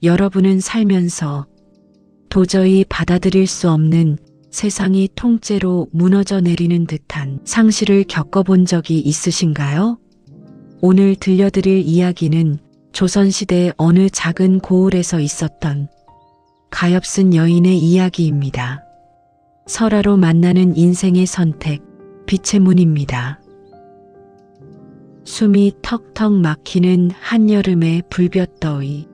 여러분은 살면서 도저히 받아들일 수 없는 세상이 통째로 무너져 내리는 듯한 상실을 겪어본 적이 있으신가요? 오늘 들려드릴 이야기는 조선시대 어느 작은 고을에서 있었던 가엾은 여인의 이야기입니다. 설화로 만나는 인생의 선택, 빛의 문입니다. 숨이 턱턱 막히는 한여름의 불볕더위.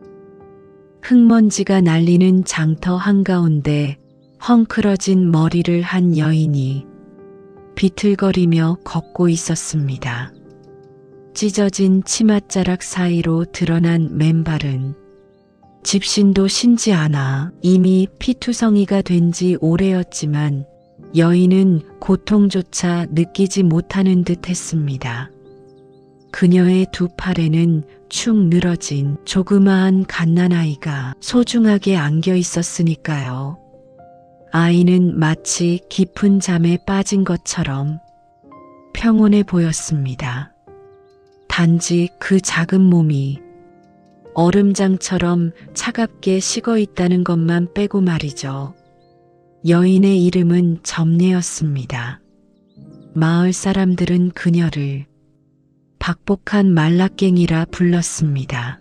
흙먼지가 날리는 장터 한가운데 헝클어진 머리를 한 여인이 비틀거리며 걷고 있었습니다. 찢어진 치맛자락 사이로 드러난 맨발은 집신도 신지 않아 이미 피투성이가 된 지 오래였지만 여인은 고통조차 느끼지 못하는 듯 했습니다. 그녀의 두 팔에는 축 늘어진 조그마한 갓난아이가 소중하게 안겨 있었으니까요. 아이는 마치 깊은 잠에 빠진 것처럼 평온해 보였습니다. 단지 그 작은 몸이 얼음장처럼 차갑게 식어 있다는 것만 빼고 말이죠. 여인의 이름은 점례였습니다. 마을 사람들은 그녀를 박복한 말라깽이라 불렀습니다.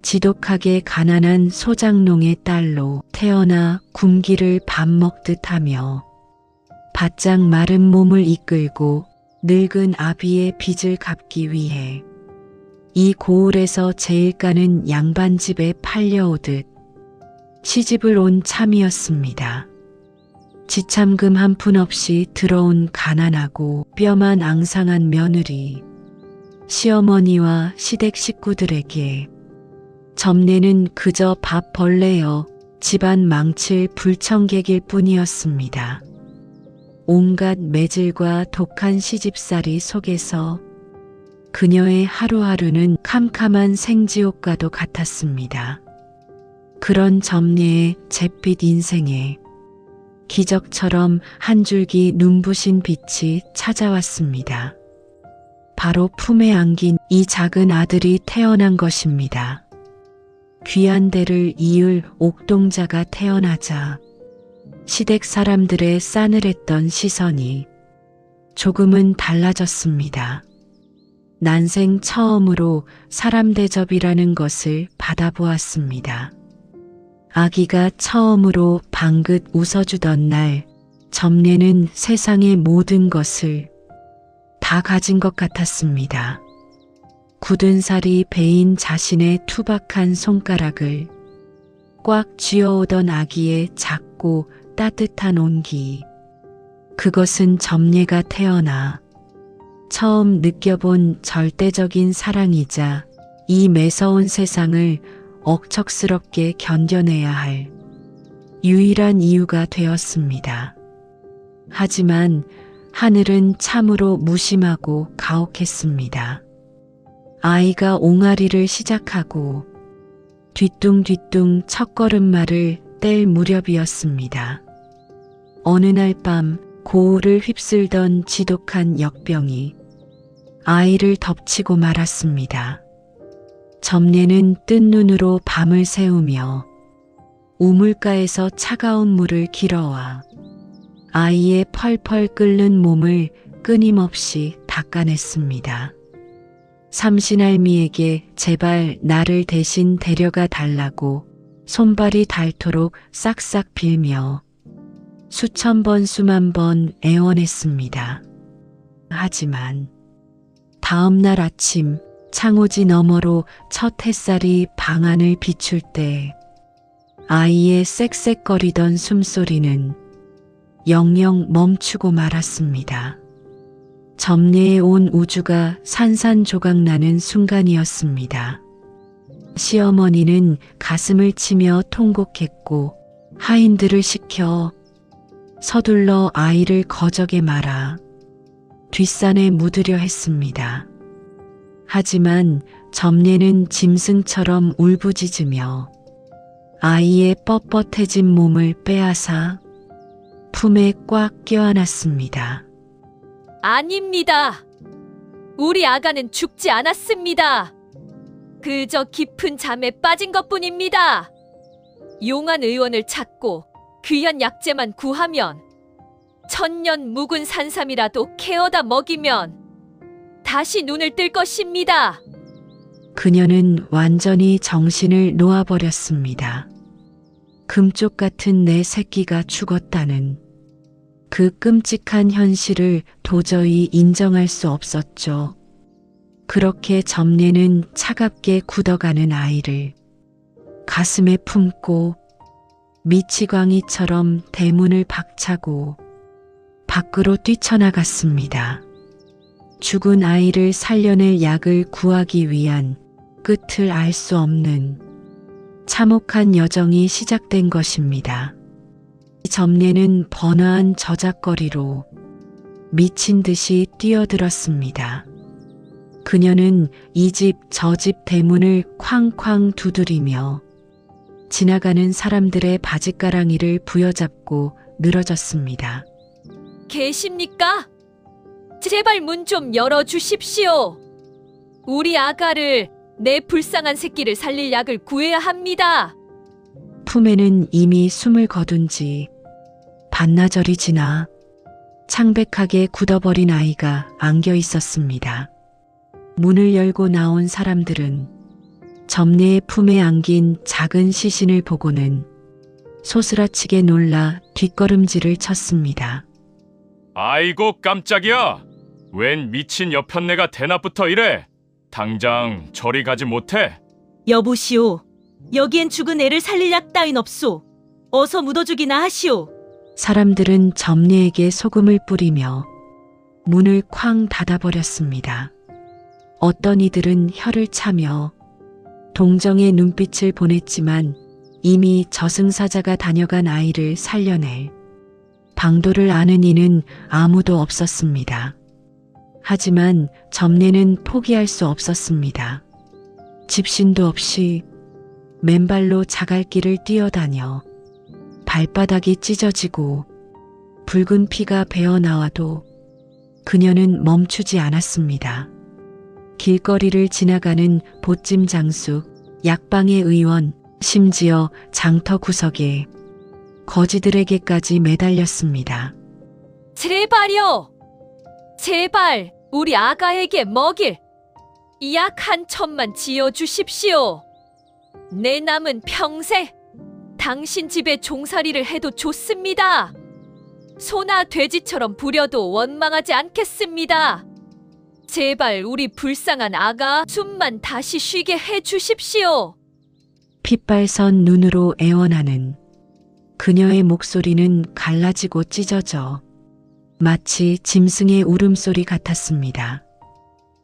지독하게 가난한 소장농의 딸로 태어나 굶기를 밥 먹듯 하며 바짝 마른 몸을 이끌고 늙은 아비의 빚을 갚기 위해 이 고을에서 제일가는 양반집에 팔려오듯 시집을 온 참이었습니다. 지참금 한 푼 없이 들어온 가난하고 뼈만 앙상한 며느리, 시어머니와 시댁 식구들에게 점례는 그저 밥 벌레여 집안 망칠 불청객일 뿐이었습니다. 온갖 매질과 독한 시집살이 속에서 그녀의 하루하루는 캄캄한 생지옥과도 같았습니다. 그런 점례의 잿빛 인생에 기적처럼 한 줄기 눈부신 빛이 찾아왔습니다. 바로 품에 안긴 이 작은 아들이 태어난 것입니다. 귀한 대를 이을 옥동자가 태어나자 시댁 사람들의 싸늘했던 시선이 조금은 달라졌습니다. 난생 처음으로 사람 대접이라는 것을 받아보았습니다. 아기가 처음으로 방긋 웃어주던 날, 점례는 세상의 모든 것을 다 가진 것 같았습니다. 굳은 살이 베인 자신의 투박한 손가락을 꽉 쥐어오던 아기의 작고 따뜻한 온기. 그것은 점례가 태어나 처음 느껴본 절대적인 사랑이자 이 매서운 세상을 억척스럽게 견뎌내야 할 유일한 이유가 되었습니다. 하지만 하늘은 참으로 무심하고 가혹했습니다. 아이가 옹알이를 시작하고 뒤뚱뒤뚱 첫걸음마를 뗄 무렵이었습니다. 어느 날 밤 고을을 휩쓸던 지독한 역병이 아이를 덮치고 말았습니다. 점례는 뜬 눈으로 밤을 새우며 우물가에서 차가운 물을 길어와 아이의 펄펄 끓는 몸을 끊임없이 닦아냈습니다. 삼신할미에게 제발 나를 대신 데려가 달라고 손발이 닳도록 싹싹 빌며 수천 번 수만 번 애원했습니다. 하지만 다음 날 아침 창호지 너머로 첫 햇살이 방안을 비출 때 아이의 쌕쌕거리던 숨소리는 영영 멈추고 말았습니다. 점례에 온 우주가 산산조각나는 순간이었습니다. 시어머니는 가슴을 치며 통곡했고 하인들을 시켜 서둘러 아이를 거적에 말아 뒷산에 묻으려 했습니다. 하지만 점례는 짐승처럼 울부짖으며 아이의 뻣뻣해진 몸을 빼앗아 품에 꽉 껴안았습니다. 아닙니다. 우리 아가는 죽지 않았습니다. 그저 깊은 잠에 빠진 것뿐입니다. 용한 의원을 찾고 귀한 약재만 구하면 천년 묵은 산삼이라도 캐어다 먹이면 다시 눈을 뜰 것입니다. 그녀는 완전히 정신을 놓아버렸습니다. 금쪽 같은 내 새끼가 죽었다는 그 끔찍한 현실을 도저히 인정할 수 없었죠. 그렇게 점례는 차갑게 굳어가는 아이를 가슴에 품고 미치광이처럼 대문을 박차고 밖으로 뛰쳐나갔습니다. 죽은 아이를 살려낼 약을 구하기 위한 끝을 알 수 없는 참혹한 여정이 시작된 것입니다. 점례는 번화한 저작거리로 미친 듯이 뛰어들었습니다. 그녀는 이 집 저 집 대문을 쾅쾅 두드리며 지나가는 사람들의 바짓가랑이를 부여잡고 늘어졌습니다. 계십니까? 제발 문 좀 열어주십시오. 우리 아가를, 내 불쌍한 새끼를 살릴 약을 구해야 합니다. 품에는 이미 숨을 거둔 지 반나절이 지나 창백하게 굳어버린 아이가 안겨 있었습니다. 문을 열고 나온 사람들은 점례의 품에 안긴 작은 시신을 보고는 소스라치게 놀라 뒷걸음질을 쳤습니다. 아이고 깜짝이야. 웬 미친 여편네가 대낮부터 이래. 당장 저리 가지 못해? 여보시오. 여기엔 죽은 애를 살릴 약 따윈 없소. 어서 묻어주기나 하시오. 사람들은 점례에게 소금을 뿌리며 문을 쾅 닫아버렸습니다. 어떤 이들은 혀를 차며 동정의 눈빛을 보냈지만 이미 저승사자가 다녀간 아이를 살려낼 방도를 아는 이는 아무도 없었습니다. 하지만 점례는 포기할 수 없었습니다. 집신도 없이 맨발로 자갈길을 뛰어다녀 발바닥이 찢어지고 붉은 피가 배어나와도 그녀는 멈추지 않았습니다. 길거리를 지나가는 보찜 장수, 약방의 의원, 심지어 장터 구석에 거지들에게까지 매달렸습니다. 제발요. 제발 우리 아가에게 먹일 약 한 첩만 지어주십시오. 내 남은 평생 당신 집에 종살이를 해도 좋습니다. 소나 돼지처럼 부려도 원망하지 않겠습니다. 제발 우리 불쌍한 아가 숨만 다시 쉬게 해주십시오. 핏발선 눈으로 애원하는 그녀의 목소리는 갈라지고 찢어져 마치 짐승의 울음소리 같았습니다.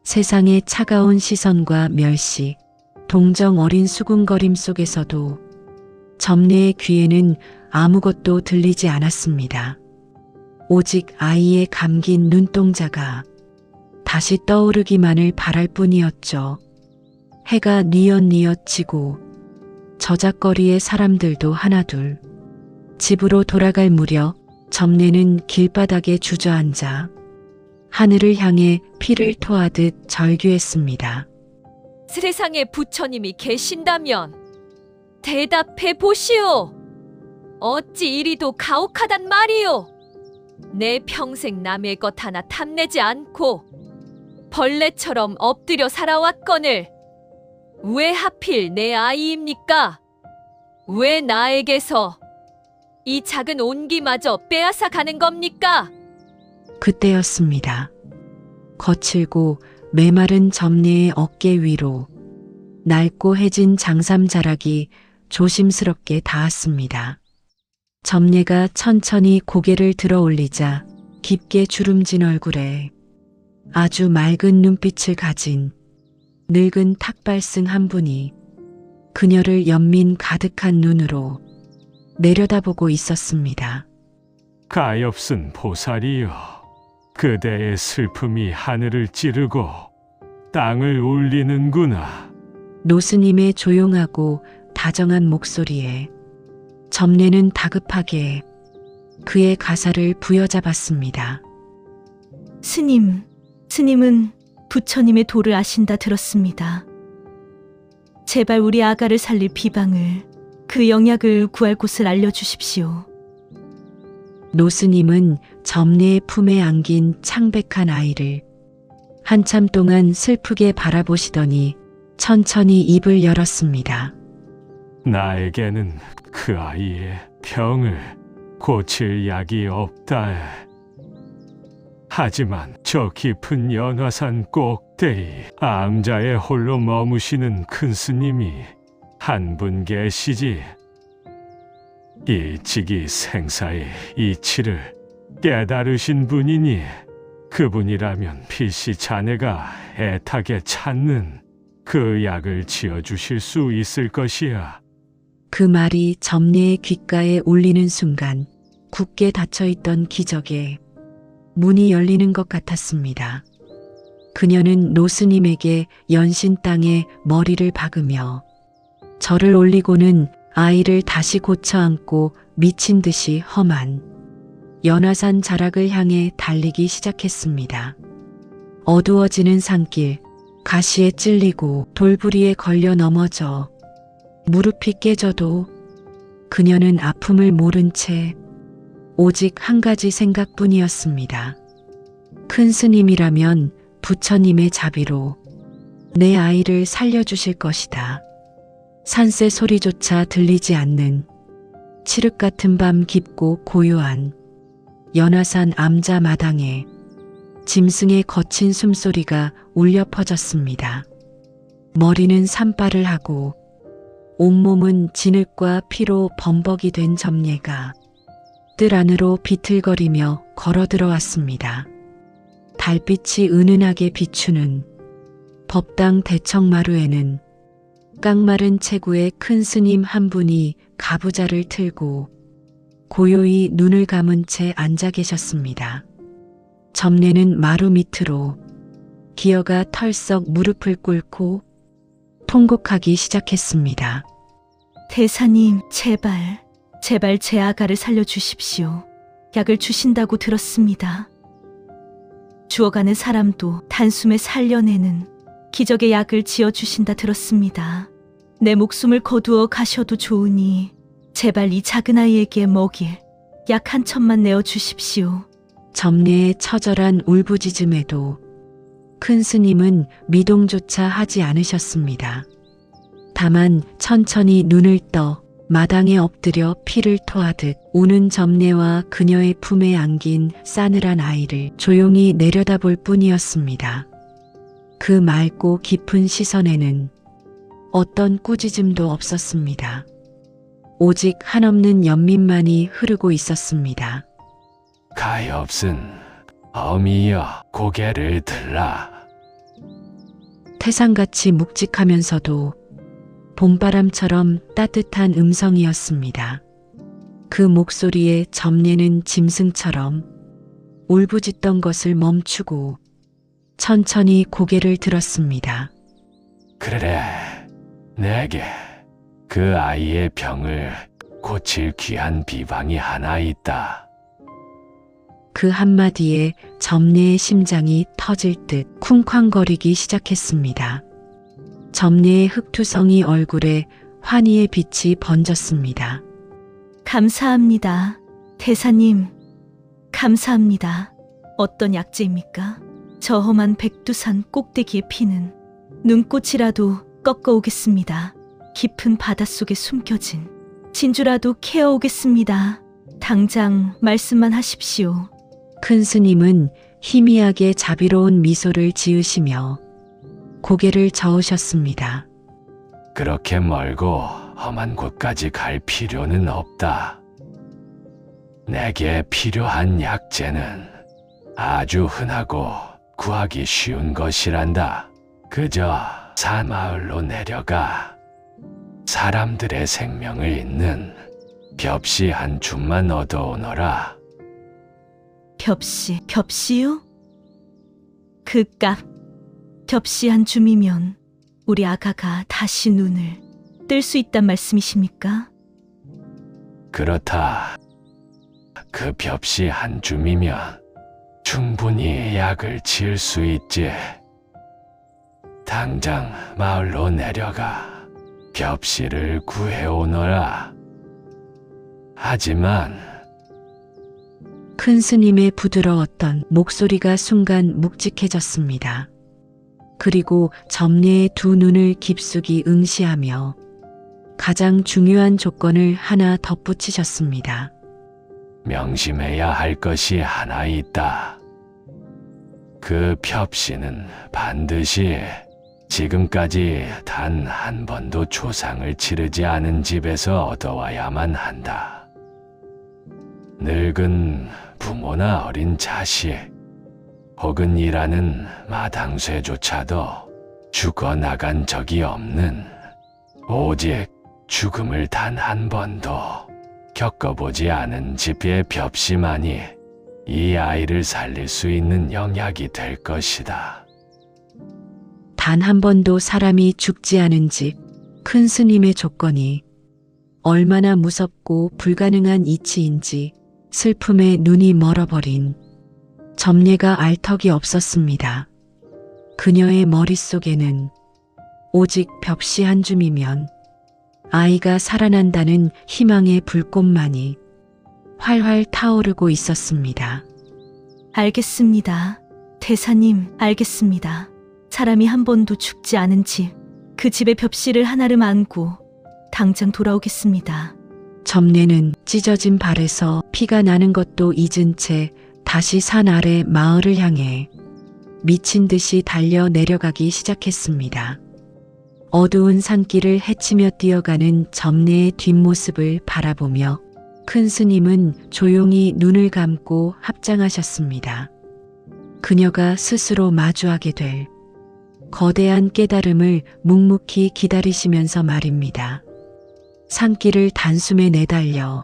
세상의 차가운 시선과 멸시, 동정 어린 수군거림 속에서도 점례의 귀에는 아무것도 들리지 않았습니다. 오직 아이의 감긴 눈동자가 다시 떠오르기만을 바랄 뿐이었죠. 해가 뉘엿뉘엿 지고 저작거리의 사람들도 하나둘 집으로 돌아갈 무렵 점례는 길바닥에 주저앉아 하늘을 향해 피를 토하듯 절규했습니다. 세상에 부처님이 계신다면 대답해 보시오. 어찌 이리도 가혹하단 말이오. 내 평생 남의 것 하나 탐내지 않고 벌레처럼 엎드려 살아왔거늘 왜 하필 내 아이입니까? 왜 나에게서 이 작은 온기마저 빼앗아 가는 겁니까? 그때였습니다. 거칠고 메마른 점례의 어깨 위로 낡고 해진 장삼자락이 조심스럽게 닿았습니다. 점례가 천천히 고개를 들어 올리자 깊게 주름진 얼굴에 아주 맑은 눈빛을 가진 늙은 탁발승 한 분이 그녀를 연민 가득한 눈으로 내려다보고 있었습니다. 가엾은 보살이여, 그대의 슬픔이 하늘을 찌르고 땅을 울리는구나. 노스님의 조용하고 다정한 목소리에 점례는 다급하게 그의 가사를 부여잡았습니다. 스님은 부처님의 도를 아신다 들었습니다. 제발 우리 아가를 살릴 비방을, 그 영약을 구할 곳을 알려주십시오. 노스님은 점례의 품에 안긴 창백한 아이를 한참 동안 슬프게 바라보시더니 천천히 입을 열었습니다. 나에게는 그 아이의 병을 고칠 약이 없다. 하지만 저 깊은 연화산 꼭대기 암자에 홀로 머무시는 큰 스님이 한 분 계시지. 일찍이 생사의 이치를 깨달으신 분이니 그분이라면 필시 자네가 애타게 찾는 그 약을 지어주실 수 있을 것이야. 그 말이 점례의 귓가에 울리는 순간 굳게 닫혀있던 기적에 문이 열리는 것 같았습니다. 그녀는 노스님에게 연신 땅에 머리를 박으며 절을 올리고는 아이를 다시 고쳐 안고 미친 듯이 험한 연화산 자락을 향해 달리기 시작했습니다. 어두워지는 산길, 가시에 찔리고 돌부리에 걸려 넘어져 무릎이 깨져도 그녀는 아픔을 모른 채 오직 한 가지 생각뿐이었습니다. 큰 스님이라면 부처님의 자비로 내 아이를 살려주실 것이다. 산새 소리조차 들리지 않는 칠흑 같은 밤 깊고 고요한 연화산 암자 마당에 짐승의 거친 숨소리가 울려 퍼졌습니다. 머리는 산발을 하고 온몸은 진흙과 피로 범벅이 된 점례가 뜰 안으로 비틀거리며 걸어 들어왔습니다. 달빛이 은은하게 비추는 법당 대청마루에는 깡마른 체구의 큰 스님 한 분이 가부좌를 틀고 고요히 눈을 감은 채 앉아 계셨습니다. 점례는 마루 밑으로 기어가 털썩 무릎을 꿇고 통곡하기 시작했습니다. 대사님, 제발 제 아가를 살려주십시오. 약을 주신다고 들었습니다. 죽어가는 사람도 단숨에 살려내는 기적의 약을 지어주신다 들었습니다. 내 목숨을 거두어 가셔도 좋으니 제발 이 작은 아이에게 먹일 약 한 첩만 내어주십시오. 점례의 처절한 울부짖음에도 큰 스님은 미동조차 하지 않으셨습니다. 다만 천천히 눈을 떠 마당에 엎드려 피를 토하듯 우는 점례와 그녀의 품에 안긴 싸늘한 아이를 조용히 내려다볼 뿐이었습니다. 그 맑고 깊은 시선에는 어떤 꾸짖음도 없었습니다. 오직 한없는 연민만이 흐르고 있었습니다. 가엾은 어미여 고개를 들라. 태산같이 묵직하면서도 봄바람처럼 따뜻한 음성이었습니다. 그 목소리에 점례는 짐승처럼 울부짖던 것을 멈추고 천천히 고개를 들었습니다. 그래, 내게 그 아이의 병을 고칠 귀한 비방이 하나 있다. 그 한마디에 점례의 심장이 터질 듯 쿵쾅거리기 시작했습니다. 점례의 흑투성이 얼굴에 환희의 빛이 번졌습니다. 감사합니다. 대사님, 감사합니다. 어떤 약재입니까? 저 험한 백두산 꼭대기에 피는 눈꽃이라도 꺾어오겠습니다. 깊은 바닷속에 숨겨진 진주라도 캐어오겠습니다. 당장 말씀만 하십시오. 큰 스님은 희미하게 자비로운 미소를 지으시며 고개를 저으셨습니다. 그렇게 멀고 험한 곳까지 갈 필요는 없다. 내게 필요한 약재는 아주 흔하고 구하기 쉬운 것이란다. 그저 산마을로 내려가 사람들의 생명을 잇는 벽시 한 줌만 얻어오너라. 벽시요? 그깟 벽시 한 줌이면 우리 아가가 다시 눈을 뜰 수 있단 말씀이십니까? 그렇다. 그 벽시 한 줌이면 충분히 약을 지을 수 있지. 당장 마을로 내려가 벽시를 구해오너라. 하지만 큰 스님의 부드러웠던 목소리가 순간 묵직해졌습니다. 그리고 점례의 두 눈을 깊숙이 응시하며 가장 중요한 조건을 하나 덧붙이셨습니다. 명심해야 할 것이 하나 있다. 그 벽시는 반드시 지금까지 단 한 번도 조상을 치르지 않은 집에서 얻어와야만 한다. 늙은 부모나 어린 자식, 혹은 일하는 마당쇠조차도 죽어나간 적이 없는, 오직 죽음을 단 한 번도 겪어보지 않은 집의 벽시만이 이 아이를 살릴 수 있는 영약이 될 것이다. 단 한 번도 사람이 죽지 않은 집, 큰 스님의 조건이 얼마나 무섭고 불가능한 이치인지 슬픔에 눈이 멀어버린 점례가 알 턱이 없었습니다. 그녀의 머릿속에는 오직 벽시 한 줌이면 아이가 살아난다는 희망의 불꽃만이 활활 타오르고 있었습니다. 알겠습니다. 대사님, 알겠습니다. 사람이 한 번도 죽지 않은 집, 그 집의 벽시를 하나름 안고 당장 돌아오겠습니다. 점례는 찢어진 발에서 피가 나는 것도 잊은 채 다시 산 아래 마을을 향해 미친 듯이 달려 내려가기 시작했습니다. 어두운 산길을 헤치며 뛰어가는 점례의 뒷모습을 바라보며 큰 스님은 조용히 눈을 감고 합장하셨습니다. 그녀가 스스로 마주하게 될 거대한 깨달음을 묵묵히 기다리시면서 말입니다. 산길을 단숨에 내달려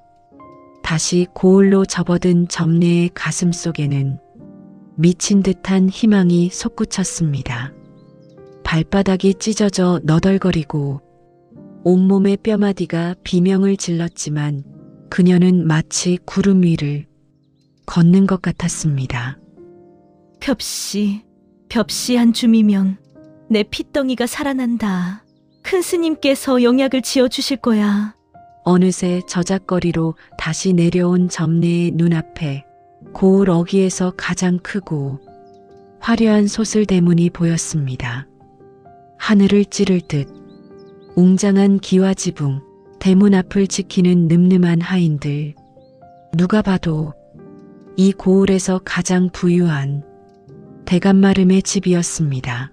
다시 고을로 접어든 점례의 가슴 속에는 미친 듯한 희망이 솟구쳤습니다. 발바닥이 찢어져 너덜거리고 온몸의 뼈마디가 비명을 질렀지만 그녀는 마치 구름 위를 걷는 것 같았습니다. 벽시 한 줌이면 내 핏덩이가 살아난다. 큰 스님께서 영약을 지어주실 거야. 어느새 저작거리로 다시 내려온 점례의 눈앞에 고을 어귀에서 가장 크고 화려한 소슬대문이 보였습니다. 하늘을 찌를 듯 웅장한 기와지붕, 대문 앞을 지키는 늠름한 하인들. 누가 봐도 이 고을에서 가장 부유한 대감마름의 집이었습니다.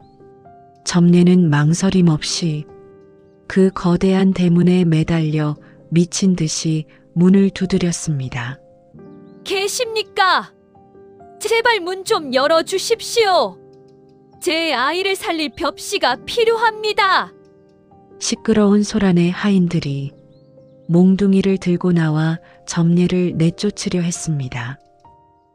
점례는 망설임 없이 그 거대한 대문에 매달려 미친 듯이 문을 두드렸습니다. 계십니까? 제발 문 좀 열어주십시오. 제 아이를 살릴 벽시가 필요합니다. 시끄러운 소란에 하인들이 몽둥이를 들고 나와 점례를 내쫓으려 했습니다.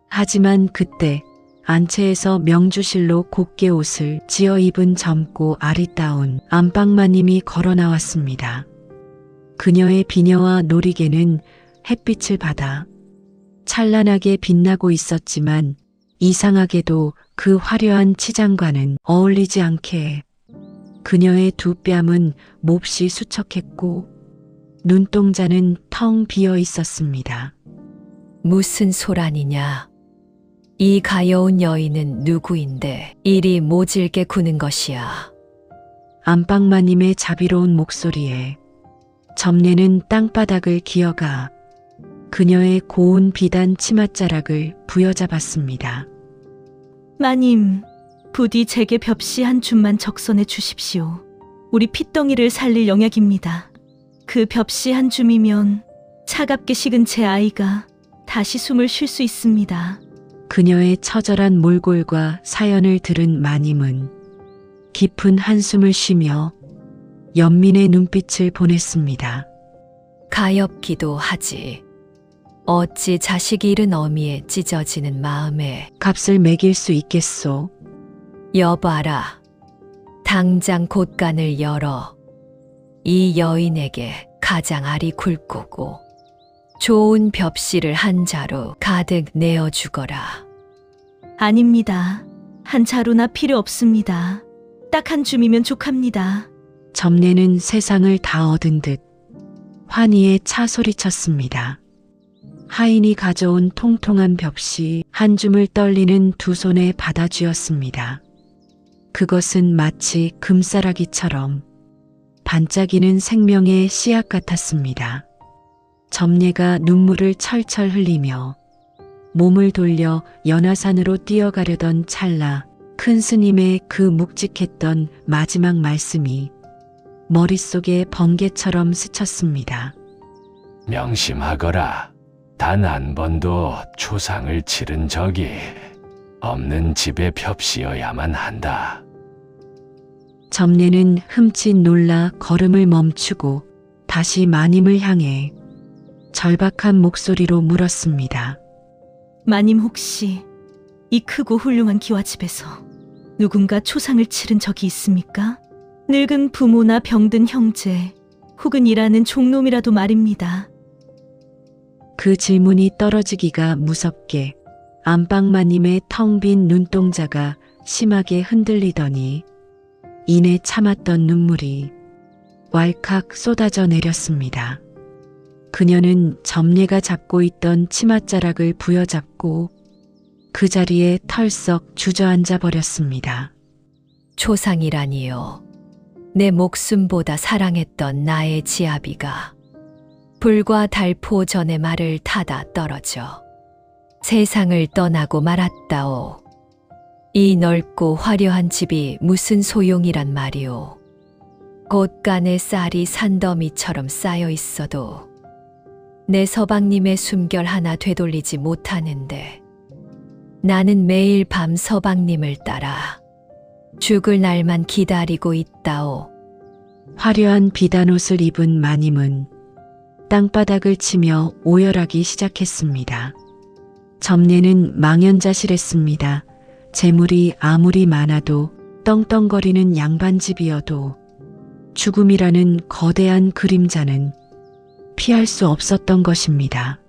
하지만 그때 안채에서 명주실로 곱게 옷을 지어 입은 젊고 아리따운 안방마님이 걸어 나왔습니다. 그녀의 비녀와 노리개는 햇빛을 받아 찬란하게 빛나고 있었지만 이상하게도 그 화려한 치장과는 어울리지 않게 그녀의 두 뺨은 몹시 수척했고 눈동자는 텅 비어 있었습니다. 무슨 소란이냐? 이 가여운 여인은 누구인데 이리 모질게 구는 것이야? 안방마님의 자비로운 목소리에 점례는 땅바닥을 기어가 그녀의 고운 비단 치맛자락을 부여잡았습니다. 마님, 부디 제게 벽시 한 줌만 적선해 주십시오. 우리 핏덩이를 살릴 영약입니다. 그 벽시 한 줌이면 차갑게 식은 제 아이가 다시 숨을 쉴 수 있습니다. 그녀의 처절한 몰골과 사연을 들은 마님은 깊은 한숨을 쉬며 연민의 눈빛을 보냈습니다. 가엾기도 하지. 어찌 자식이 잃은 어미에 찢어지는 마음에. 값을 매길 수 있겠소. 여봐라. 당장 곳간을 열어 이 여인에게 가장 알이 굵고 좋은 벽시를 한 자루 가득 내어주거라. 아닙니다. 한 자루나 필요 없습니다. 딱 한 줌이면 족합니다. 점례는 세상을 다 얻은 듯 환희에 차 소리쳤습니다. 하인이 가져온 통통한 벽시 한 줌을 떨리는 두 손에 받아쥐었습니다. 그것은 마치 금싸라기처럼 반짝이는 생명의 씨앗 같았습니다. 점례가 눈물을 철철 흘리며 몸을 돌려 연화산으로 뛰어가려던 찰나 큰 스님의 그 묵직했던 마지막 말씀이 머릿속에 번개처럼 스쳤습니다. 명심하거라. 단 한 번도 초상을 치른 적이 없는 집의 벽시여야만 한다. 점례는 흠칫 놀라 걸음을 멈추고 다시 마님을 향해 절박한 목소리로 물었습니다. 마님 혹시 이 크고 훌륭한 기와집에서 누군가 초상을 치른 적이 있습니까? 늙은 부모나 병든 형제 혹은 일하는 종놈이라도 말입니다. 그 질문이 떨어지기가 무섭게 안방마님의 텅 빈 눈동자가 심하게 흔들리더니 이내 참았던 눈물이 왈칵 쏟아져 내렸습니다. 그녀는 점례가 잡고 있던 치맛자락을 부여잡고 그 자리에 털썩 주저앉아 버렸습니다. 초상이라니요. 내 목숨보다 사랑했던 나의 지아비가 불과 달포 전의 말을 타다 떨어져 세상을 떠나고 말았다오. 이 넓고 화려한 집이 무슨 소용이란 말이오. 곳간에 쌀이 산더미처럼 쌓여 있어도 내 서방님의 숨결 하나 되돌리지 못하는데 나는 매일 밤 서방님을 따라 죽을 날만 기다리고 있다오. 화려한 비단옷을 입은 마님은 땅바닥을 치며 오열하기 시작했습니다. 점례는 망연자실했습니다. 재물이 아무리 많아도 떵떵거리는 양반집이어도 죽음이라는 거대한 그림자는 피할 수 없었던 것입니다.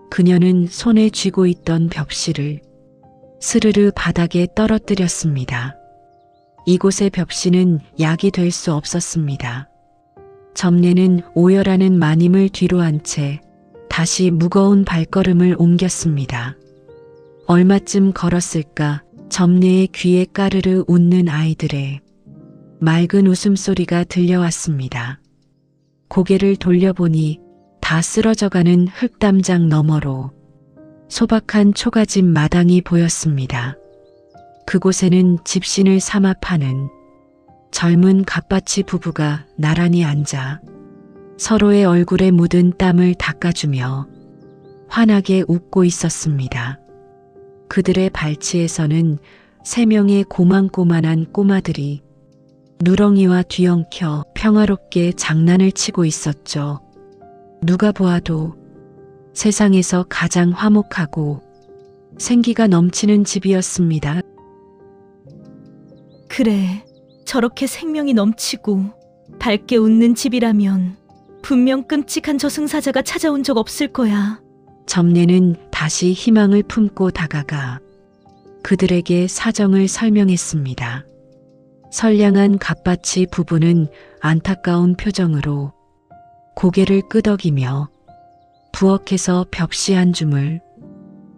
그녀는 손에 쥐고 있던 벽시를 스르르 바닥에 떨어뜨렸습니다. 이곳의 벽시는 약이 될 수 없었습니다. 점례는 오열하는 마님을 뒤로 한 채 다시 무거운 발걸음을 옮겼습니다. 얼마쯤 걸었을까 점례의 귀에 까르르 웃는 아이들의 맑은 웃음소리가 들려왔습니다. 고개를 돌려보니 다 쓰러져가는 흙담장 너머로 소박한 초가집 마당이 보였습니다. 그곳에는 집신을 삼아 파는 젊은 갓바치 부부가 나란히 앉아 서로의 얼굴에 묻은 땀을 닦아주며 환하게 웃고 있었습니다. 그들의 발치에서는 3명의 고만고만한 꼬마들이 누렁이와 뒤엉켜 평화롭게 장난을 치고 있었죠. 누가 보아도 세상에서 가장 화목하고 생기가 넘치는 집이었습니다. 그래, 저렇게 생명이 넘치고 밝게 웃는 집이라면 분명 끔찍한 저승사자가 찾아온 적 없을 거야. 점례는 다시 희망을 품고 다가가 그들에게 사정을 설명했습니다. 선량한 갓바치 부부는 안타까운 표정으로 고개를 끄덕이며 부엌에서 벽시 한 줌을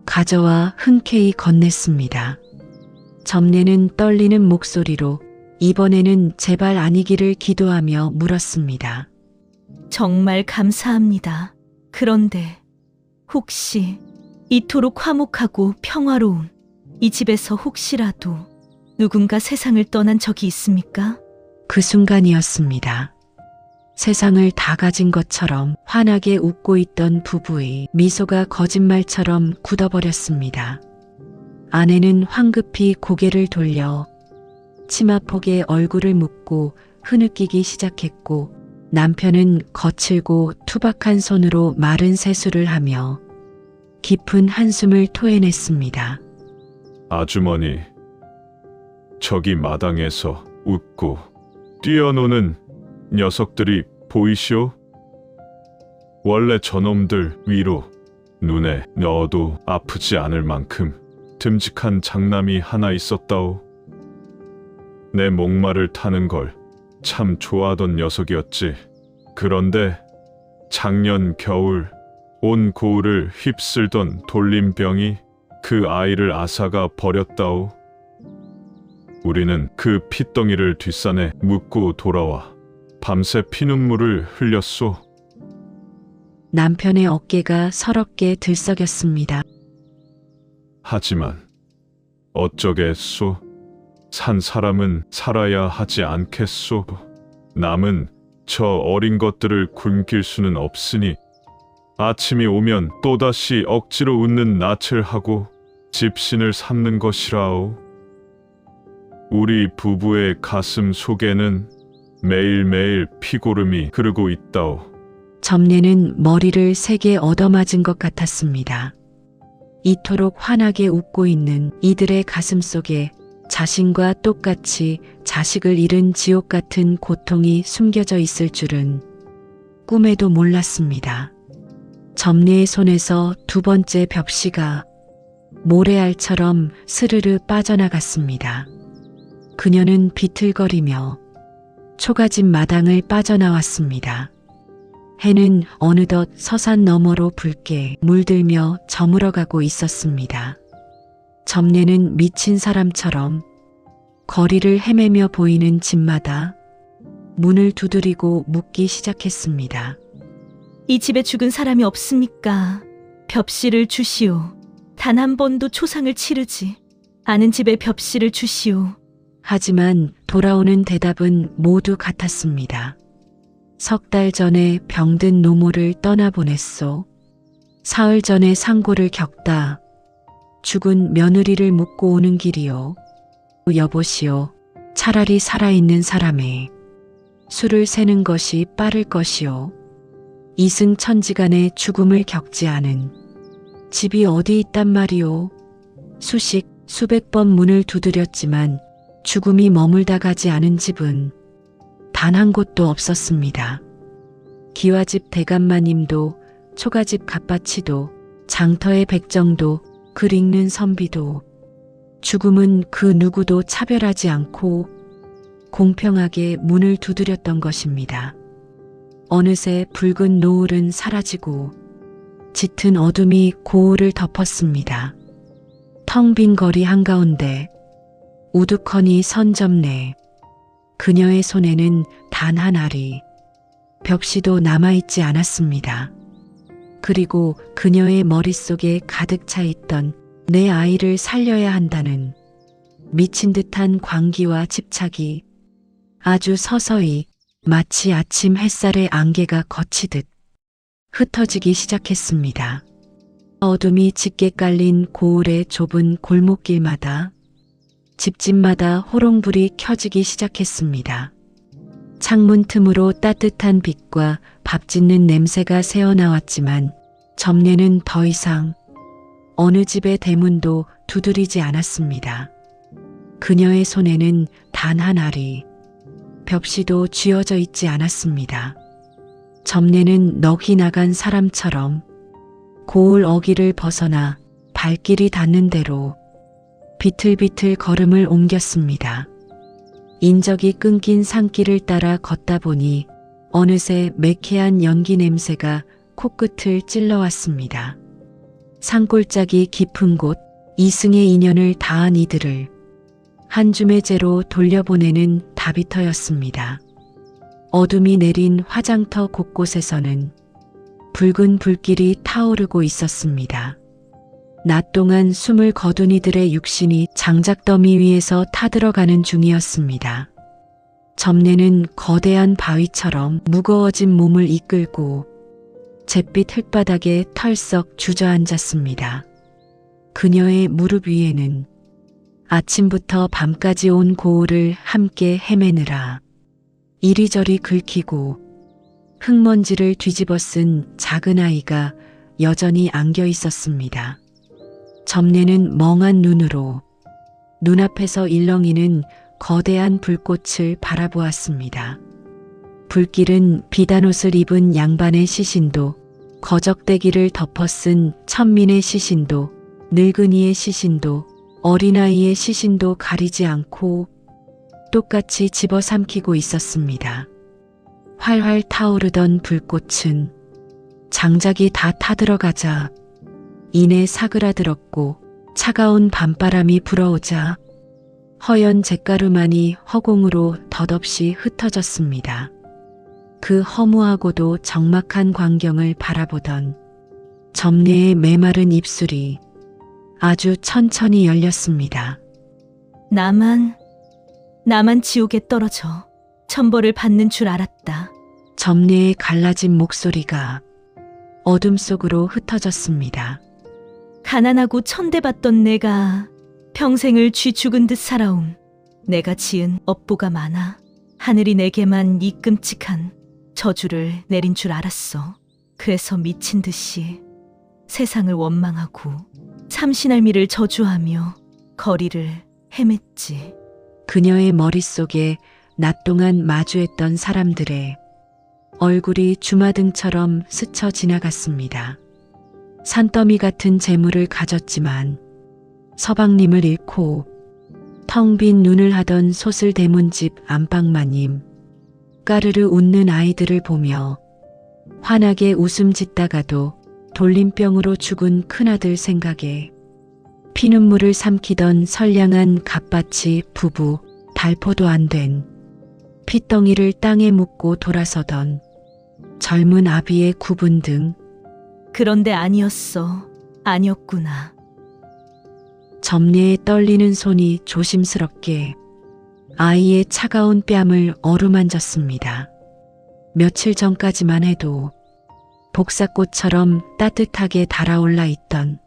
가져와 흔쾌히 건넸습니다. 점례는 떨리는 목소리로 이번에는 제발 아니기를 기도하며 물었습니다. 정말 감사합니다. 그런데 혹시 이토록 화목하고 평화로운 이 집에서 혹시라도 누군가 세상을 떠난 적이 있습니까? 그 순간이었습니다. 세상을 다 가진 것처럼 환하게 웃고 있던 부부의 미소가 거짓말처럼 굳어버렸습니다. 아내는 황급히 고개를 돌려 치마폭에 얼굴을 묻고 흐느끼기 시작했고 남편은 거칠고 투박한 손으로 마른 세수를 하며 깊은 한숨을 토해냈습니다. 아주머니, 저기 마당에서 웃고 뛰어노는 녀석들이 보이시오? 원래 저놈들 위로 눈에 넣어도 아프지 않을 만큼 듬직한 장남이 하나 있었다오. 내 목마를 타는 걸 참 좋아하던 녀석이었지. 그런데 작년 겨울 온 고을을 휩쓸던 돌림병이 그 아이를 앗아가 버렸다오. 우리는 그 핏덩이를 뒷산에 묻고 돌아와 밤새 피눈물을 흘렸소. 남편의 어깨가 서럽게 들썩였습니다. 하지만 어쩌겠소? 산 사람은 살아야 하지 않겠소? 남은 저 어린 것들을 굶길 수는 없으니 아침이 오면 또다시 억지로 웃는 낯을 하고 집신을 삼는 것이라오. 우리 부부의 가슴 속에는 매일매일 피고름이 흐르고 있다오. 점례는 머리를 세게 얻어맞은 것 같았습니다. 이토록 환하게 웃고 있는 이들의 가슴 속에 자신과 똑같이 자식을 잃은 지옥 같은 고통이 숨겨져 있을 줄은 꿈에도 몰랐습니다. 점례의 손에서 두 번째 벽시가 모래알처럼 스르르 빠져나갔습니다. 그녀는 비틀거리며 초가집 마당을 빠져나왔습니다. 해는 어느덧 서산 너머로 붉게 물들며 저물어가고 있었습니다. 점례는 미친 사람처럼 거리를 헤매며 보이는 집마다 문을 두드리고 묻기 시작했습니다. 이 집에 죽은 사람이 없습니까? 벽시를 주시오. 단 한 번도 초상을 치르지 않은 집에 벽시를 주시오. 하지만 돌아오는 대답은 모두 같았습니다. 석 달 전에 병든 노모를 떠나보냈소. 사흘 전에 상고를 겪다 죽은 며느리를 묻고 오는 길이요. 여보시오. 차라리 살아있는 사람의 수를 세는 것이 빠를 것이요. 이승천지간의 죽음을 겪지 않은 집이 어디 있단 말이오. 수백 번 문을 두드렸지만 죽음이 머물다 가지 않은 집은 단 한 곳도 없었습니다. 기와집 대감마님도, 초가집 갓바치도, 장터의 백정도, 글 읽는 선비도, 죽음은 그 누구도 차별하지 않고 공평하게 문을 두드렸던 것입니다. 어느새 붉은 노을은 사라지고 짙은 어둠이 고을을 덮었습니다. 텅 빈 거리 한가운데 우두커니 선 점례. 그녀의 손에는 단 한 알이 벽시도 남아있지 않았습니다. 그리고 그녀의 머릿속에 가득 차 있던 내 아이를 살려야 한다는 미친 듯한 광기와 집착이 아주 서서히 마치 아침 햇살의 안개가 거치듯 흩어지기 시작했습니다. 어둠이 짙게 깔린 고을의 좁은 골목길마다 집집마다 호롱불이 켜지기 시작했습니다. 창문 틈으로 따뜻한 빛과 밥 짓는 냄새가 새어나왔지만 점례는 더 이상 어느 집의 대문도 두드리지 않았습니다. 그녀의 손에는 단 한 알이 벽시도 쥐어져 있지 않았습니다. 점례는 넋이 나간 사람처럼 고을 어귀를 벗어나 발길이 닿는 대로 비틀비틀 걸음을 옮겼습니다. 인적이 끊긴 산길을 따라 걷다 보니 어느새 매캐한 연기 냄새가 코끝을 찔러왔습니다. 산골짜기 깊은 곳, 이승의 인연을 다한 이들을 한 줌의 재로 돌려보내는 다비터였습니다. 어둠이 내린 화장터 곳곳에서는 붉은 불길이 타오르고 있었습니다. 낮 동안 숨을 거둔 이들의 육신이 장작더미 위에서 타들어가는 중이었습니다. 점례는 거대한 바위처럼 무거워진 몸을 이끌고 잿빛 흙바닥에 털썩 주저앉았습니다. 그녀의 무릎 위에는 아침부터 밤까지 온 고을을 함께 헤매느라 이리저리 긁히고 흙먼지를 뒤집어 쓴 작은 아이가 여전히 안겨 있었습니다. 점례는 멍한 눈으로 눈앞에서 일렁이는 거대한 불꽃을 바라보았습니다. 불길은 비단옷을 입은 양반의 시신도, 거적대기를 덮어쓴 천민의 시신도, 늙은이의 시신도, 어린아이의 시신도 가리지 않고 똑같이 집어삼키고 있었습니다. 활활 타오르던 불꽃은 장작이 다 타들어가자 이내 사그라들었고 차가운 밤바람이 불어오자 허연 잿가루만이 허공으로 덧없이 흩어졌습니다. 그 허무하고도 적막한 광경을 바라보던 점례의 메마른 입술이 아주 천천히 열렸습니다. 나만 지옥에 떨어져 천벌을 받는 줄 알았다. 점례의 갈라진 목소리가 어둠 속으로 흩어졌습니다. 가난하고 천대받던 내가 평생을 쥐 죽은 듯 살아온 내가 지은 업보가 많아 하늘이 내게만 이 끔찍한 저주를 내린 줄 알았어. 그래서 미친 듯이 세상을 원망하고 삼신할미를 저주하며 거리를 헤맸지. 그녀의 머릿속에 낮 동안 마주했던 사람들의 얼굴이 주마등처럼 스쳐 지나갔습니다. 산더미 같은 재물을 가졌지만 서방님을 잃고 텅 빈 눈을 하던 소슬대문집 안방마님, 까르르 웃는 아이들을 보며 환하게 웃음 짓다가도 돌림병으로 죽은 큰아들 생각에 피눈물을 삼키던 선량한 갓바치 부부, 달포도 안 된 핏덩이를 땅에 묻고 돌아서던 젊은 아비의 구분 등 그런데 아니었어. 아니었구나. 점례의 떨리는 손이 조심스럽게 아이의 차가운 뺨을 어루만졌습니다. 며칠 전까지만 해도 복사꽃처럼 따뜻하게 달아올라 있던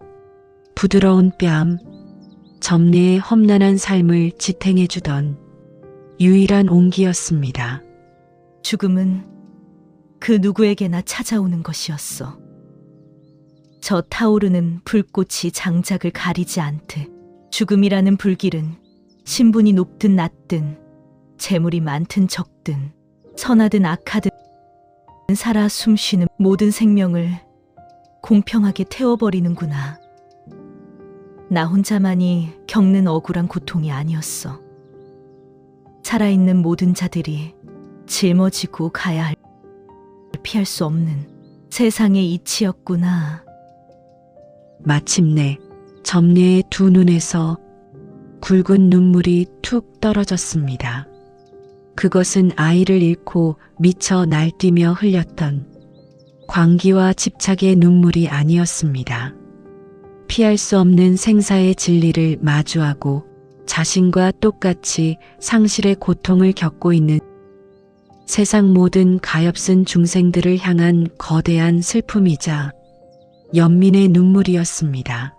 부드러운 뺨, 점례의 험난한 삶을 지탱해주던 유일한 온기였습니다. 죽음은 그 누구에게나 찾아오는 것이었어. 저 타오르는 불꽃이 장작을 가리지 않듯 죽음이라는 불길은 신분이 높든 낮든 재물이 많든 적든 선하든 악하든 살아 숨쉬는 모든 생명을 공평하게 태워버리는구나. 나 혼자만이 겪는 억울한 고통이 아니었어. 살아있는 모든 자들이 짊어지고 가야 할 피할 수 없는 세상의 이치였구나. 마침내 점례의 두 눈에서 굵은 눈물이 툭 떨어졌습니다. 그것은 아이를 잃고 미쳐 날뛰며 흘렸던 광기와 집착의 눈물이 아니었습니다. 피할 수 없는 생사의 진리를 마주하고 자신과 똑같이 상실의 고통을 겪고 있는 세상 모든 가엾은 중생들을 향한 거대한 슬픔이자 연민의 눈물이었습니다.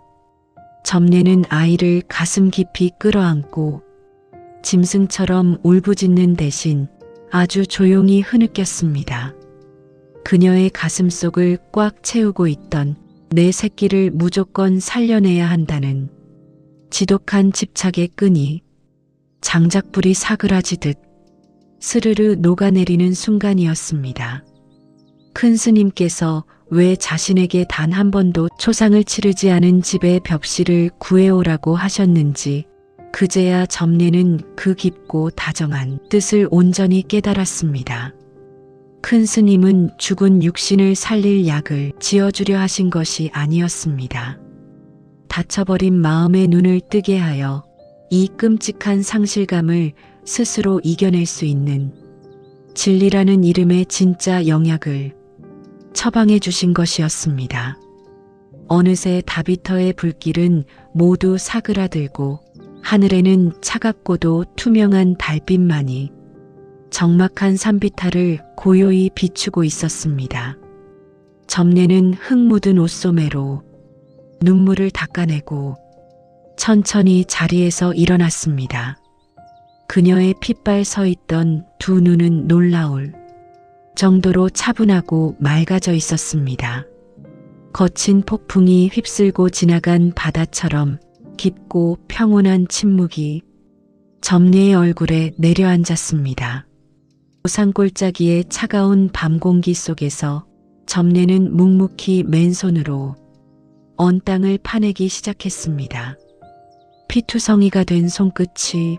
점례는 아이를 가슴 깊이 끌어안고 짐승처럼 울부짖는 대신 아주 조용히 흐느꼈습니다. 그녀의 가슴 속을 꽉 채우고 있던 내 새끼를 무조건 살려내야 한다는 지독한 집착의 끈이 장작불이 사그라지듯 스르르 녹아내리는 순간이었습니다. 큰 스님께서 왜 자신에게 단 한 번도 초상을 치르지 않은 집의 벽시를 구해오라고 하셨는지 그제야 점례는 그 깊고 다정한 뜻을 온전히 깨달았습니다. 큰 스님은 죽은 육신을 살릴 약을 지어주려 하신 것이 아니었습니다. 닫혀버린 마음의 눈을 뜨게 하여 이 끔찍한 상실감을 스스로 이겨낼 수 있는 진리라는 이름의 진짜 영약을 처방해 주신 것이었습니다. 어느새 다비터의 불길은 모두 사그라들고 하늘에는 차갑고도 투명한 달빛만이 적막한 산비탈을 고요히 비추고 있었습니다. 점례는 흙 묻은 옷소매로 눈물을 닦아내고 천천히 자리에서 일어났습니다. 그녀의 핏발 서 있던 두 눈은 놀라울 정도로 차분하고 맑아져 있었습니다. 거친 폭풍이 휩쓸고 지나간 바다처럼 깊고 평온한 침묵이 점례의 얼굴에 내려앉았습니다. 산골짜기의 차가운 밤 공기 속에서 점례는 묵묵히 맨손으로 언 땅을 파내기 시작했습니다. 피투성이가 된 손끝이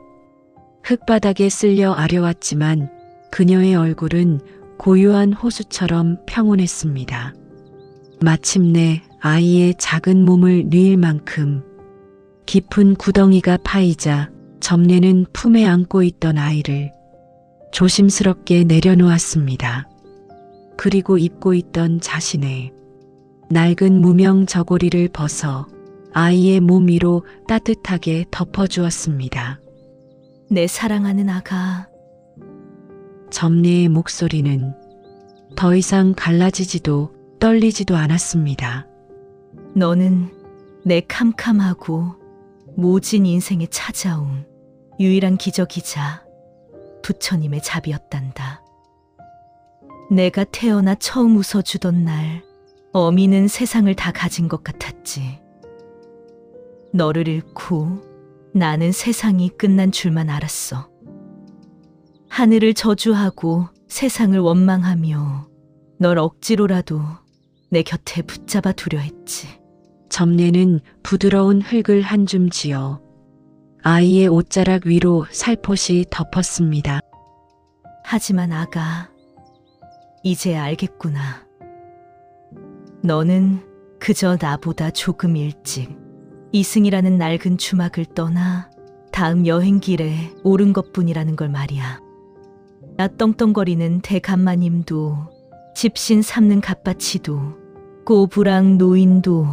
흙바닥에 쓸려 아려왔지만 그녀의 얼굴은 고요한 호수처럼 평온했습니다. 마침내 아이의 작은 몸을 뉘일 만큼 깊은 구덩이가 파이자 점례는 품에 안고 있던 아이를 조심스럽게 내려놓았습니다. 그리고 입고 있던 자신의 낡은 무명 저고리를 벗어 아이의 몸 위로 따뜻하게 덮어주었습니다. 내 사랑하는 아가, 점례의 목소리는 더 이상 갈라지지도 떨리지도 않았습니다. 너는 내 캄캄하고 모진 인생에 찾아온 유일한 기적이자 부처님의 자비였단다. 내가 태어나 처음 웃어주던 날, 어미는 세상을 다 가진 것 같았지. 너를 잃고 나는 세상이 끝난 줄만 알았어. 하늘을 저주하고 세상을 원망하며 널 억지로라도 내 곁에 붙잡아 두려 했지. 점례는 부드러운 흙을 한 줌 지어 아이의 옷자락 위로 살포시 덮었습니다. 하지만 아가, 이제 알겠구나. 너는 그저 나보다 조금 일찍 이승이라는 낡은 주막을 떠나 다음 여행길에 오른 것뿐이라는 걸 말이야. 나 떵떵거리는 대감마님도 집신 삼는 갓바치도 꼬부랑 노인도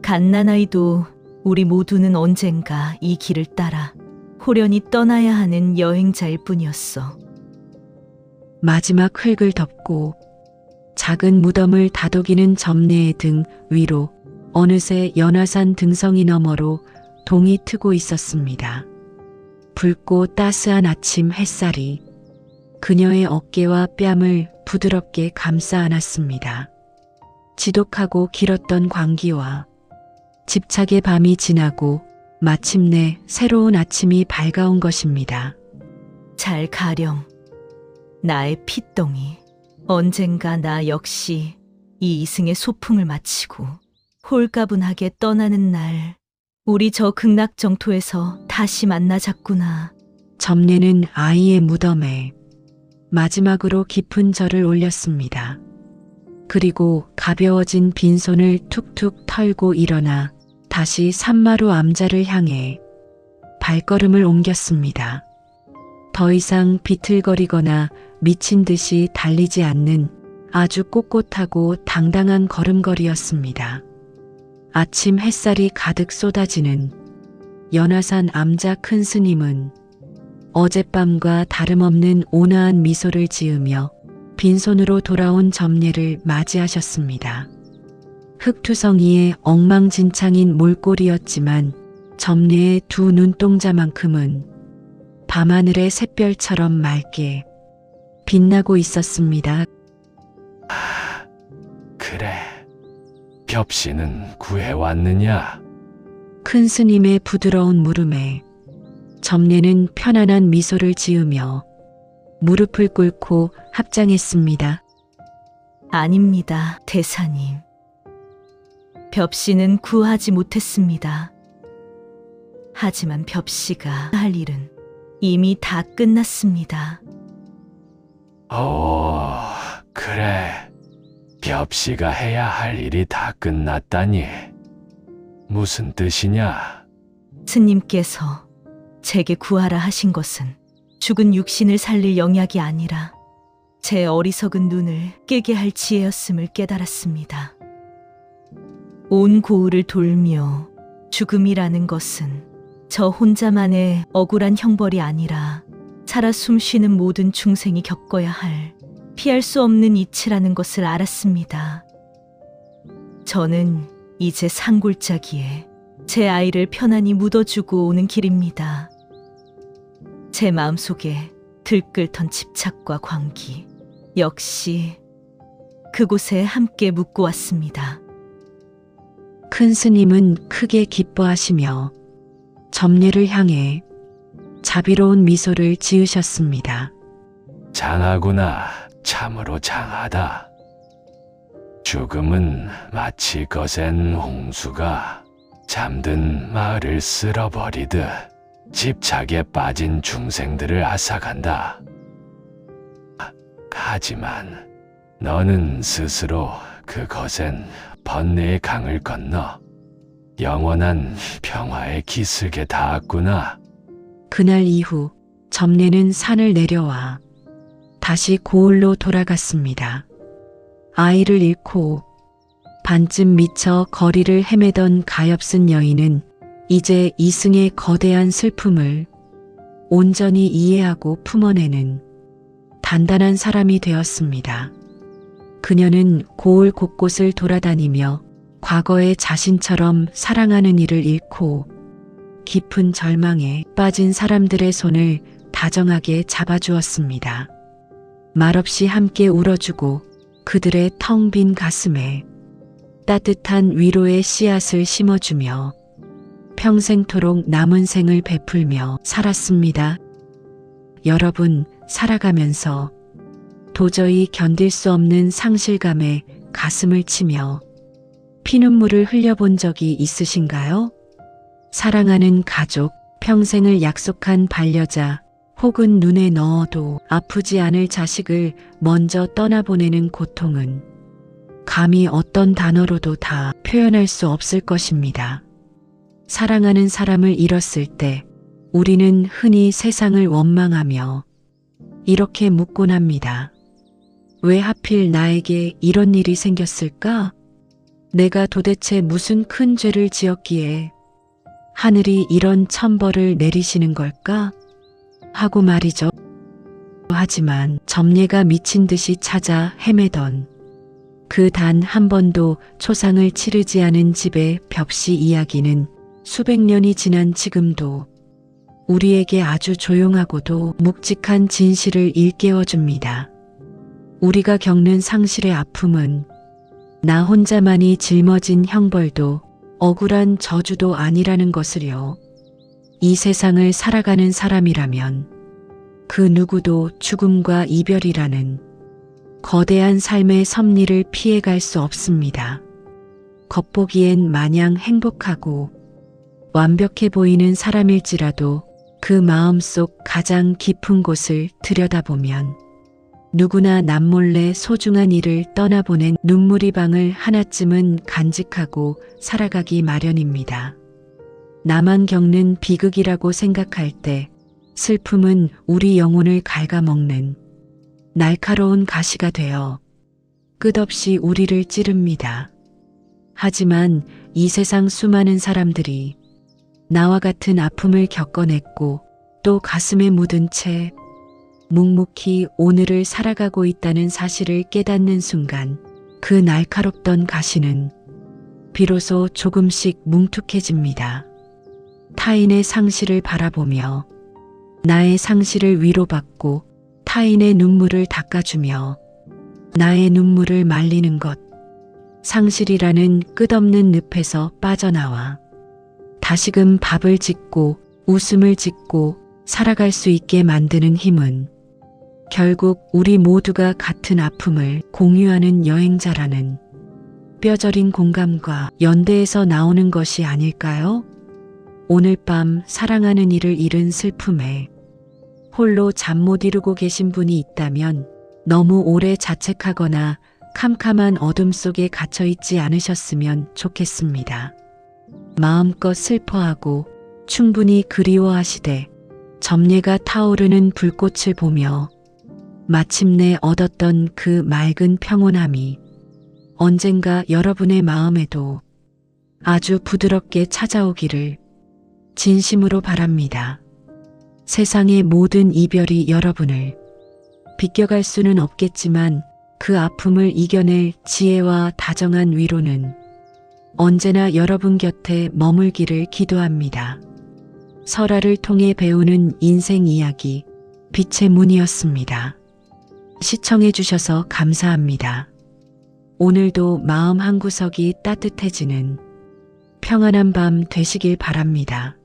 갓난아이도 우리 모두는 언젠가 이 길을 따라 호련히 떠나야 하는 여행자일 뿐이었어. 마지막 흙을 덮고 작은 무덤을 다독이는 점례의 등 위로 어느새 연화산 등성이 너머로 동이 트고 있었습니다. 붉고 따스한 아침 햇살이 그녀의 어깨와 뺨을 부드럽게 감싸 안았습니다. 지독하고 길었던 광기와 집착의 밤이 지나고 마침내 새로운 아침이 밝아온 것입니다. 잘 가렴. 나의 핏덩이. 언젠가 나 역시 이 이승의 소풍을 마치고 홀가분하게 떠나는 날, 우리 저 극락정토에서 다시 만나자꾸나. 점례는 아이의 무덤에 마지막으로 깊은 절을 올렸습니다. 그리고 가벼워진 빈손을 툭툭 털고 일어나 다시 산마루 암자를 향해 발걸음을 옮겼습니다. 더 이상 비틀거리거나 미친 듯이 달리지 않는 아주 꼿꼿하고 당당한 걸음걸이였습니다. 아침 햇살이 가득 쏟아지는 연화산 암자 큰 스님은 어젯밤과 다름없는 온화한 미소를 지으며 빈손으로 돌아온 점례를 맞이하셨습니다. 흙투성이의 엉망진창인 몰골이었지만 점례의 두 눈동자만큼은 밤하늘의 샛별처럼 맑게 빛나고 있었습니다. 그래, 벽씨는 구해왔느냐? 큰 스님의 부드러운 물음에 점례는 편안한 미소를 지으며 무릎을 꿇고 합장했습니다. 아닙니다, 대사님. 벽씨는 구하지 못했습니다. 하지만 벽씨가 할 일은 이미 다 끝났습니다. 그래. 벽씨가 해야 할 일이 다 끝났다니. 무슨 뜻이냐? 스님께서 제게 구하라 하신 것은 죽은 육신을 살릴 영약이 아니라 제 어리석은 눈을 깨게 할 지혜였음을 깨달았습니다. 온 고을을 돌며 죽음이라는 것은 저 혼자만의 억울한 형벌이 아니라 살아 숨쉬는 모든 중생이 겪어야 할 피할 수 없는 이치라는 것을 알았습니다. 저는 이제 산골짜기에 제 아이를 편안히 묻어주고 오는 길입니다. 제 마음속에 들끓던 집착과 광기, 역시 그곳에 함께 묻고 왔습니다. 큰 스님은 크게 기뻐하시며 점례를 향해 자비로운 미소를 지으셨습니다. 장하구나. 참으로 장하다. 죽음은 마치 거센 홍수가 잠든 마을을 쓸어버리듯 집착에 빠진 중생들을 앗아간다. 하지만 너는 스스로 그것엔 번뇌의 강을 건너 영원한 평화의 기슭에 닿았구나. 그날 이후 점례는 산을 내려와 다시 고을로 돌아갔습니다. 아이를 잃고 반쯤 미쳐 거리를 헤매던 가엾은 여인은 이제 이승의 거대한 슬픔을 온전히 이해하고 품어내는 단단한 사람이 되었습니다. 그녀는 고을 곳곳을 돌아다니며 과거의 자신처럼 사랑하는 이를 잃고 깊은 절망에 빠진 사람들의 손을 다정하게 잡아주었습니다. 말없이 함께 울어주고 그들의 텅 빈 가슴에 따뜻한 위로의 씨앗을 심어주며 평생토록 남은 생을 베풀며 살았습니다. 여러분, 살아가면서 도저히 견딜 수 없는 상실감에 가슴을 치며 피눈물을 흘려본 적이 있으신가요? 사랑하는 가족, 평생을 약속한 반려자, 혹은 눈에 넣어도 아프지 않을 자식을 먼저 떠나보내는 고통은 감히 어떤 단어로도 다 표현할 수 없을 것입니다. 사랑하는 사람을 잃었을 때 우리는 흔히 세상을 원망하며 이렇게 묻곤 합니다. 왜 하필 나에게 이런 일이 생겼을까? 내가 도대체 무슨 큰 죄를 지었기에 하늘이 이런 천벌을 내리시는 걸까? 하고 말이죠. 하지만 점례가 미친 듯이 찾아 헤매던 그 단 한 번도 초상을 치르지 않은 집의 벽시 이야기는 수백 년이 지난 지금도 우리에게 아주 조용하고도 묵직한 진실을 일깨워줍니다. 우리가 겪는 상실의 아픔은 나 혼자만이 짊어진 형벌도 억울한 저주도 아니라는 것을요. 이 세상을 살아가는 사람이라면 그 누구도 죽음과 이별이라는 거대한 삶의 섭리를 피해갈 수 없습니다. 겉보기엔 마냥 행복하고 완벽해 보이는 사람일지라도 그 마음속 가장 깊은 곳을 들여다보면 누구나 남몰래 소중한 이를 떠나보낸 눈물이 방울 하나쯤은 간직하고 살아가기 마련입니다. 나만 겪는 비극이라고 생각할 때 슬픔은 우리 영혼을 갉아먹는 날카로운 가시가 되어 끝없이 우리를 찌릅니다. 하지만 이 세상 수많은 사람들이 나와 같은 아픔을 겪어냈고 또 가슴에 묻은 채 묵묵히 오늘을 살아가고 있다는 사실을 깨닫는 순간 그 날카롭던 가시는 비로소 조금씩 뭉툭해집니다. 타인의 상실을 바라보며 나의 상실을 위로받고 타인의 눈물을 닦아주며 나의 눈물을 말리는 것, 상실이라는 끝없는 늪에서 빠져나와 다시금 밥을 짓고 웃음을 짓고 살아갈 수 있게 만드는 힘은 결국 우리 모두가 같은 아픔을 공유하는 여행자라는 뼈저린 공감과 연대에서 나오는 것이 아닐까요? 오늘 밤 사랑하는 이를 잃은 슬픔에 홀로 잠 못 이루고 계신 분이 있다면 너무 오래 자책하거나 캄캄한 어둠 속에 갇혀 있지 않으셨으면 좋겠습니다. 마음껏 슬퍼하고 충분히 그리워하시되 점례가 타오르는 불꽃을 보며 마침내 얻었던 그 맑은 평온함이 언젠가 여러분의 마음에도 아주 부드럽게 찾아오기를 진심으로 바랍니다. 세상의 모든 이별이 여러분을 비껴갈 수는 없겠지만 그 아픔을 이겨낼 지혜와 다정한 위로는 언제나 여러분 곁에 머물기를 기도합니다. 설화를 통해 배우는 인생 이야기, 빛의 문이었습니다. 시청해 주셔서 감사합니다. 오늘도 마음 한구석이 따뜻해지는 평안한 밤 되시길 바랍니다.